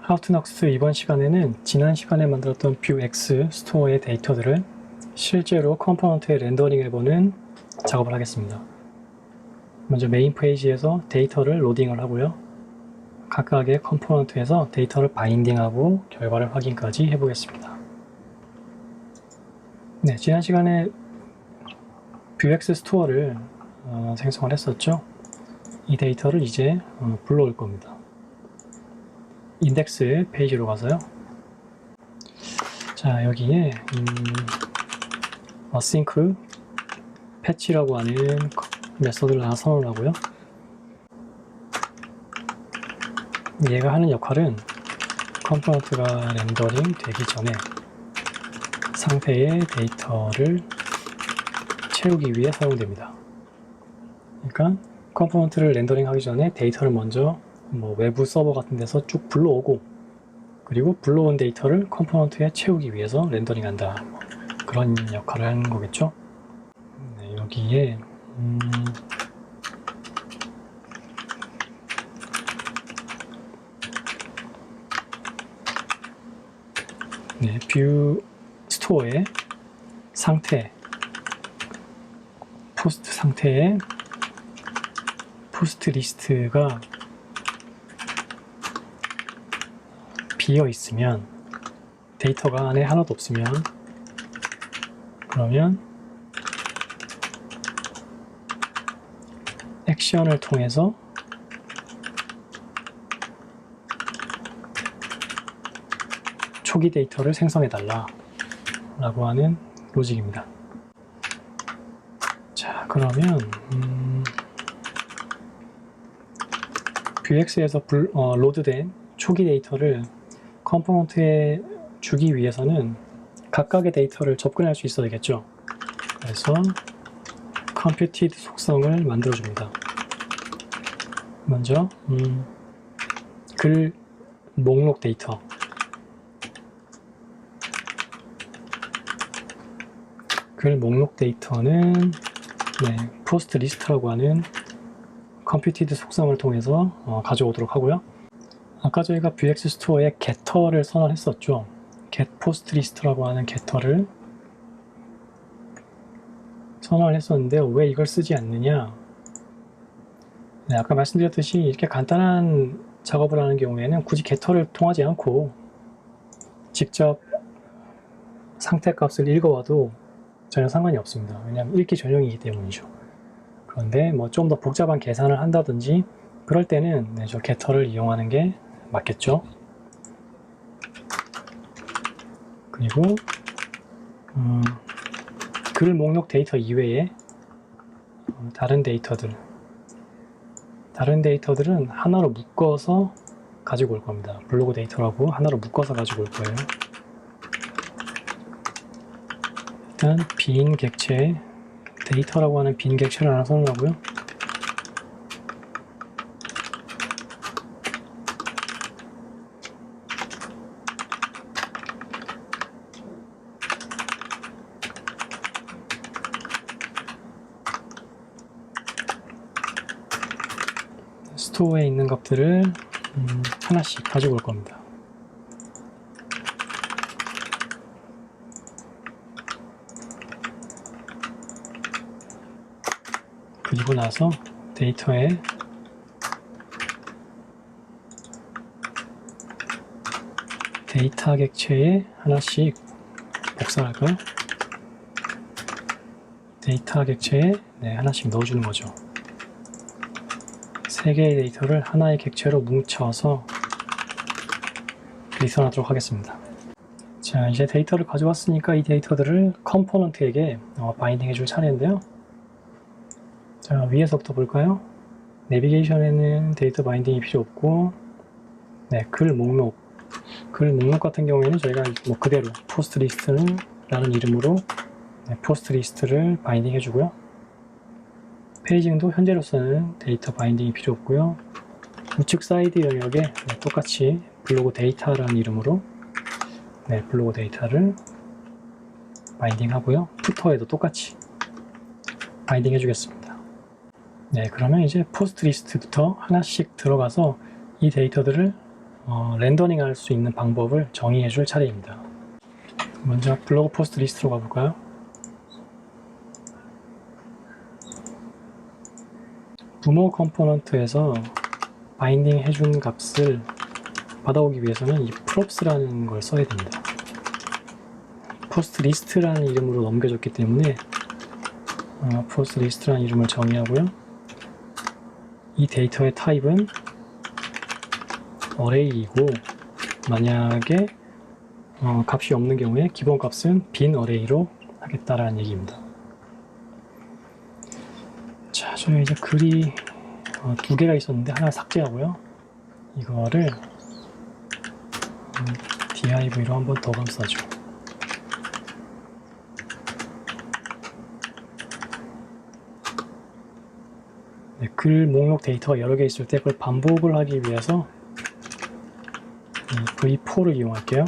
하우투넉스 이번 시간에는 지난 시간에 만들었던 뷰X 스토어의 데이터들을 실제로 컴포넌트에 렌더링 해보는 작업을 하겠습니다. 먼저 메인 페이지에서 데이터를 로딩을 하고요. 각각의 컴포넌트에서 데이터를 바인딩하고 결과를 확인까지 해보겠습니다. 네, 지난 시간에 뷰X 스토어를 생성을 했었죠. 이 데이터를 이제 불러올 겁니다. 인덱스 페이지로 가서요. 자, 여기에 async 패치라고 하는 메소드를 하나 선언을 하고요. 얘가 하는 역할은 컴포넌트가 렌더링 되기 전에 상태의 데이터를 채우기 위해 사용됩니다. 그러니까 컴포넌트를 렌더링 하기 전에 데이터를 먼저 외부 서버 같은 데서 쭉 불러오고, 그리고 불러온 데이터를 컴포넌트에 채우기 위해서 렌더링 한다, 그런 역할을 하는 거겠죠. 네, 여기에 네, 뷰 스토어의 상태, 포스트 상태에 포스트 리스트가 비어 있으면, 데이터가 안에 하나도 없으면, 그러면 액션을 통해서 초기 데이터를 생성해달라 라고 하는 로직입니다. 자, 그러면 뷰X에서 로드된 초기 데이터를 컴포넌트에 주기 위해서는 각각의 데이터를 접근할 수 있어야 되겠죠. 그래서 computed 속성을 만들어줍니다. 먼저 글 목록 데이터, 글 목록 데이터는 포스트 리스트라고 하는 computed 속성을 통해서 가져오도록 하고요. 아까 저희가 뷰X 스토어에 getter를 선언했었죠. get post list라고 하는 getter를 선언을 했었는데, 왜 이걸 쓰지 않느냐? 네, 아까 말씀드렸듯이 이렇게 간단한 작업을 하는 경우에는 굳이 getter를 통하지 않고 직접 상태 값을 읽어와도 전혀 상관이 없습니다. 왜냐하면 읽기 전용이기 때문이죠. 그런데 좀 더 복잡한 계산을 한다든지 그럴 때는 저 getter를 이용하는 게 맞겠죠. 그리고 글 목록 데이터 이외에 다른 데이터들은 하나로 묶어서 가지고 올 겁니다. 블로그 데이터라고 하나로 묶어서 가지고 올 거예요. 일단 빈 객체 데이터라고 하는 빈 객체를 하나 선언하고요. 스토어에 있는 것들을 하나씩 가지고 올 겁니다. 그리고 나서 데이터에 데이터 객체에 하나씩 복사할까요? 데이터 객체에 하나씩 넣어주는 거죠. 3개의 데이터를 하나의 객체로 뭉쳐서 리턴하도록 하겠습니다. 자, 이제 데이터를 가져왔으니까 이 데이터들을 컴포넌트에게 바인딩 해줄 차례인데요. 자, 위에서부터 볼까요? 내비게이션에는 데이터 바인딩이 필요 없고, 글 목록 같은 경우에는 저희가 그대로 포스트 리스트라는 이름으로 포스트 리스트를 바인딩 해주고요. 페이징도 현재로서는 데이터 바인딩이 필요 없고요. 우측 사이드 영역에 똑같이 블로그 데이터라는 이름으로 블로그 데이터를 바인딩 하고요. 푸터에도 똑같이 바인딩 해주겠습니다. 그러면 이제 포스트 리스트부터 하나씩 들어가서 이 데이터들을 렌더링 할 수 있는 방법을 정의해 줄 차례입니다. 먼저 블로그 포스트 리스트로 가볼까요? 부모 컴포넌트에서 바인딩 해준 값을 받아오기 위해서는 이 props라는 걸 써야 됩니다. 포스트 리스트라는 이름으로 넘겨줬기 때문에 포스트 리스트라는 이름을 정의하고요. 이 데이터의 타입은 array이고, 만약에 값이 없는 경우에 기본 값은 빈 array로 하겠다라는 얘기입니다. 자, 저희 이제 글이 두 개가 있었는데 하나 삭제하고요. 이거를 div로 한번 더 감싸죠. 네, 글 목록 데이터가 여러 개 있을 때 그걸 반복을 하기 위해서 v4를 이용할게요.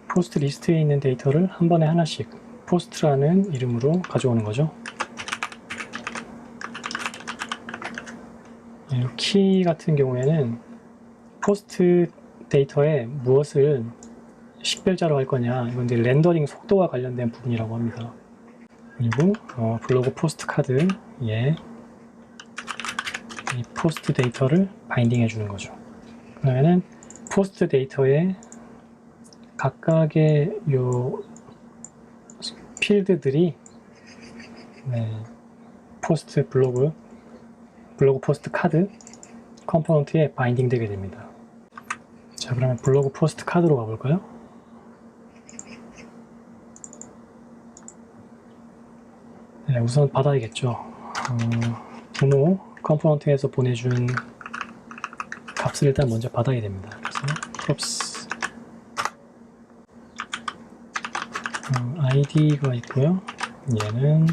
포스트 리스트에 있는 데이터를 한 번에 하나씩 포스트라는 이름으로 가져오는 거죠. 키 같은 경우에는 포스트 데이터에 무엇을 식별자로 할 거냐, 이건 이제 렌더링 속도와 관련된 부분이라고 합니다. 그리고 블로그 포스트 카드에 이 포스트 데이터를 바인딩 해주는 거죠. 그러면은 포스트 데이터에 각각의 요 필드들이 포스트 블로그 포스트 카드 컴포넌트에 바인딩 되게 됩니다. 자, 그러면 블로그 포스트 카드로 가볼까요? 네, 우선 받아야겠죠. 부모 컴포넌트에서 보내준 값을 일단 먼저 받아야 됩니다. 그래서 props id가 있고요. 얘는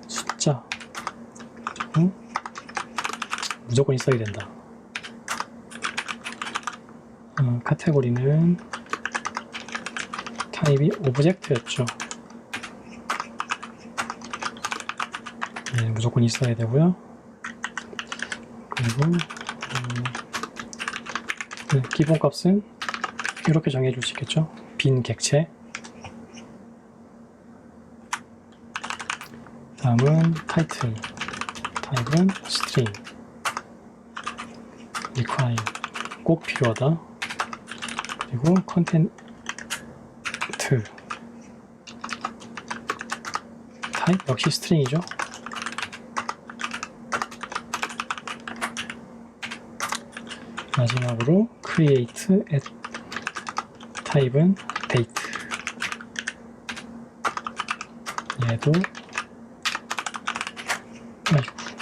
숫자, 무조건 있어야 된다. 카테고리는 타입이 오브젝트였죠. 네, 무조건 있어야 되고요. 그리고 기본 값은 이렇게 정해줄 수 있겠죠. 빈 객체. 다음은 타이틀. 타입은 string. require. 꼭 필요하다. 그리고 컨텐트. 타입 역시 string이죠. 마지막으로 create at 타입은 date. 얘도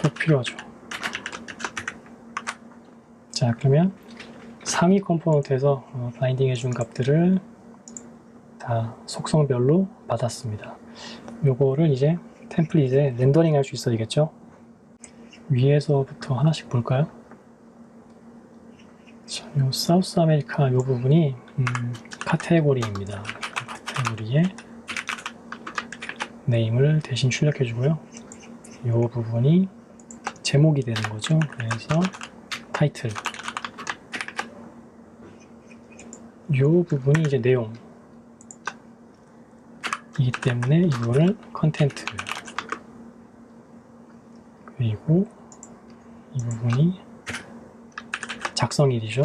꼭 필요하죠. 자, 그러면 상위 컴포넌트에서 바인딩 해준 값들을 다 속성별로 받았습니다. 요거를 이제 템플릿에 렌더링 할 수 있어야겠죠. 위에서부터 하나씩 볼까요? 자, 요 사우스 아메리카 요 부분이 카테고리입니다. 카테고리에 네임을 대신 출력해 주고요. 요 부분이 제목이 되는 거죠. 그래서 타이틀. 요 부분이 이제 내용이기 때문에 이거를 컨텐트. 그리고 이 부분이 작성일이죠.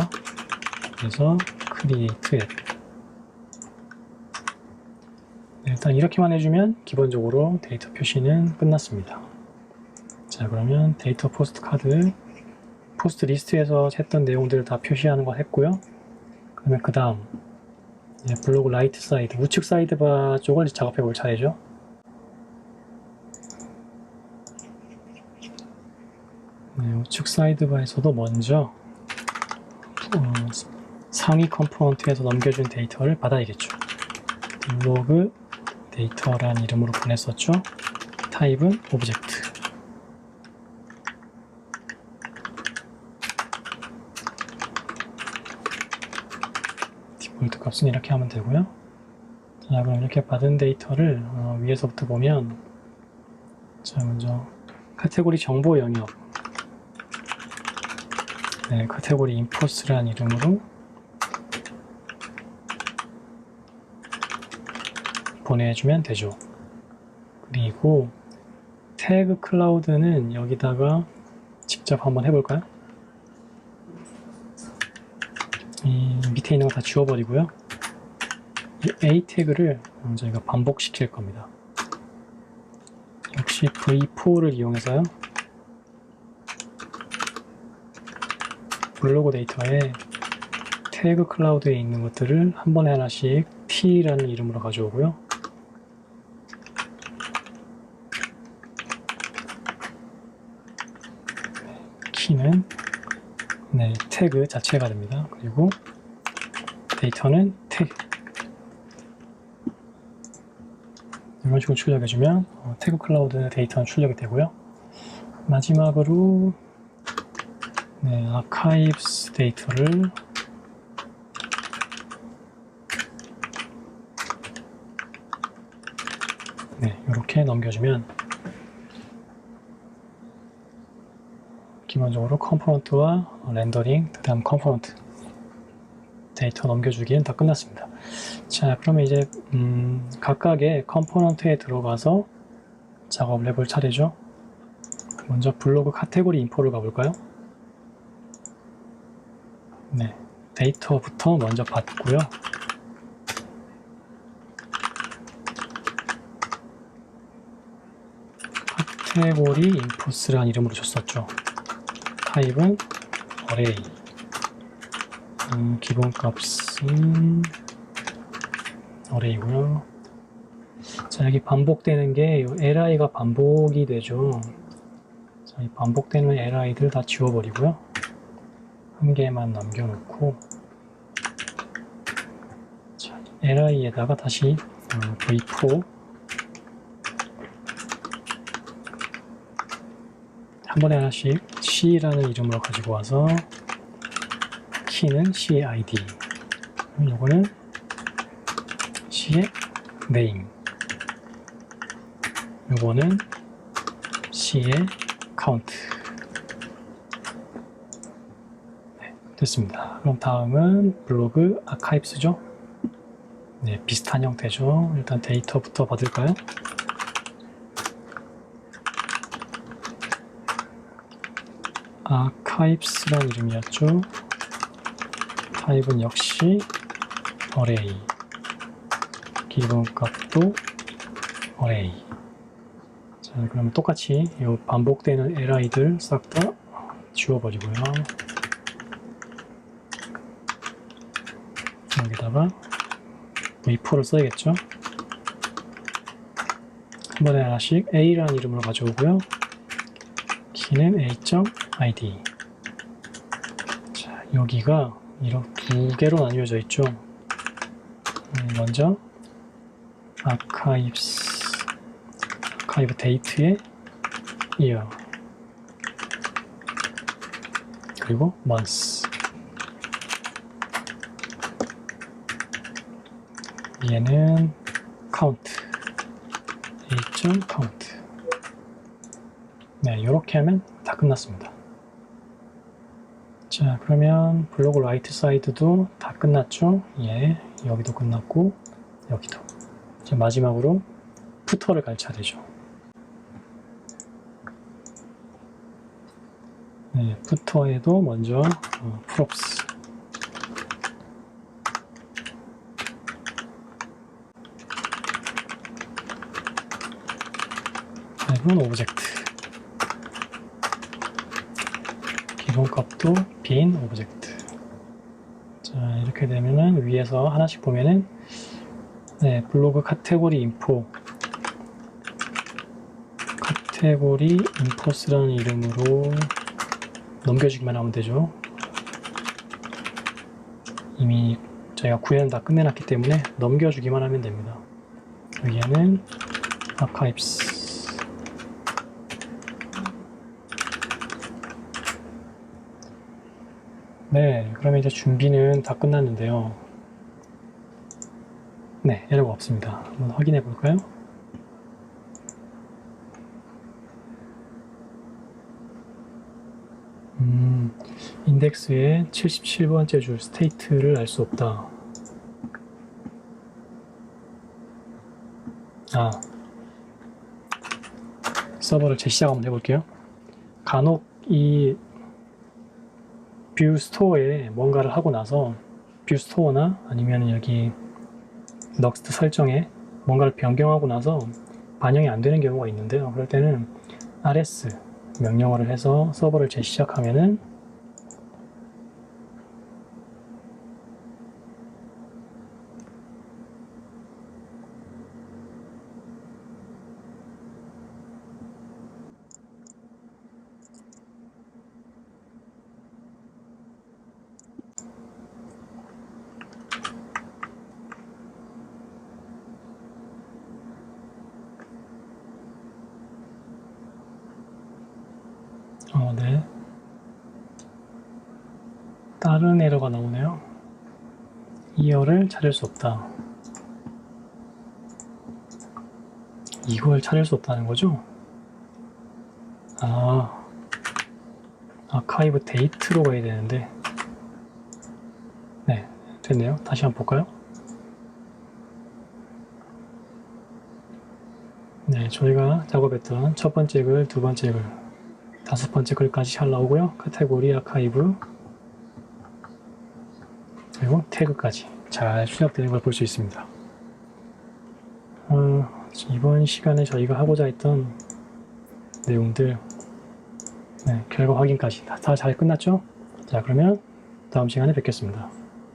그래서 create at. 네, 일단 이렇게만 해주면 기본적으로 데이터 표시는 끝났습니다. 자, 그러면 데이터 포스트 카드 포스트 리스트에서 했던 내용들을 다 표시하는 거 했고요. 그러면 그 다음 블로그 라이트 사이드 우측 사이드바 쪽을 작업해 볼 차례죠. 네, 우측 사이드바에서도 먼저 상위 컴포넌트에서 넘겨준 데이터를 받아야겠죠. 블로그 데이터라는 이름으로 보냈었죠. 타입은 오브젝트. 디폴트 값은 이렇게 하면 되고요. 자, 그럼 이렇게 받은 데이터를 위에서부터 보면, 자, 먼저 카테고리 정보 영역 네, 카테고리 인포스라는 이름으로 보내주면 되죠. 그리고 태그 클라우드는 여기다가 직접 한번 해볼까요? 이 밑에 있는 거 다 지워버리고요. 이 A 태그를 저희가 반복시킬 겁니다. 역시 V4를 이용해서요. 블로그 데이터에 태그 클라우드에 있는 것들을 한 번에 하나씩 T라는 이름으로 가져오고요. 키는 태그 자체가 됩니다. 그리고 데이터는 태그. 이런 식으로 출력해주면 태그 클라우드 데이터는 출력이 되고요. 마지막으로 아카이브스 데이터를 이렇게 넘겨주면 기본적으로 컴포넌트와 렌더링, 그 다음 컴포넌트 데이터 넘겨주기는 다 끝났습니다. 자, 그러면 이제 각각의 컴포넌트에 들어가서 작업을 해볼 차례죠. 먼저 블로그 카테고리 인포를 가볼까요? 데이터부터 먼저 받고요. 카테고리 인포스라는 이름으로 줬었죠. 타입은 array. 기본값은 array고요. 자, 여기 반복되는 게 li가 반복이 되죠. 자, 이 반복되는 li들 다 지워버리고요. 한 개만 남겨놓고, 자, li에다가 다시 v4 한 번에 하나씩 C라는 이름으로 가지고 와서 키는 CID, 요거는 C의 name, 요거는 C의 count. 됐습니다. 그럼 다음은 블로그 아카이브스죠. 비슷한 형태죠. 일단 데이터부터 받을까요? 아카이브스라는 이름이었죠. 타입은 역시 array. 기본값도 array. 자, 그러면 똑같이 이 반복되는 li들 싹 다 지워버리고요. 여기다가 v4를 써야겠죠. 한 번에 하나씩 a라는 이름으로 가져오고요. 키는 a.id. 자, 여기가 이렇게 두 개로 나뉘어져 있죠. 먼저 아카이브 데이트의 year, 그리고 months. 얘는 count, a.count. 이렇게 하면 다 끝났습니다. 자, 그러면 블로그 라이트 사이드도 다 끝났죠? 여기도 끝났고 여기도. 자, 마지막으로 푸터를 갈 차례죠. 푸터에도 먼저 props, 이건 오브젝트, 기본값도 빈 오브젝트. 자, 이렇게 되면은 위에서 하나씩 보면은 블로그 카테고리 인포, 카테고리 인포스라는 이름으로 넘겨주기만 하면 되죠. 이미 저희가 구현을 다 끝내놨기 때문에 넘겨주기만 하면 됩니다. 여기에는 아카이브스, 그러면 이제 준비는 다 끝났는데요. 에러가 없습니다. 한번 확인해 볼까요? 인덱스의 77번째 줄 스테이트를 알 수 없다. 서버를 재시작 한번 해볼게요. 간혹 이 뷰 스토어에 뭔가를 하고 나서 뷰 스토어나 아니면 여기 넉스트 설정에 뭔가를 변경하고 나서 반영이 안 되는 경우가 있는데요. 그럴 때는 rs 명령어를 해서 서버를 재시작하면은 네. 다른 에러가 나오네요. 이어를 찾을 수 없다. 이걸 찾을 수 없다는 거죠? 아카이브 데이트로 가야 되는데. 네, 됐네요. 다시 한번 볼까요? 네, 저희가 작업했던 첫 번째 글, 두 번째 글, 다섯 번째 글까지 잘 나오고요. 카테고리 아카이브 그리고 태그까지 잘 출력되는 걸 볼 수 있습니다. 이번 시간에 저희가 하고자 했던 내용들 결과 확인까지 다 잘 끝났죠? 자, 그러면 다음 시간에 뵙겠습니다.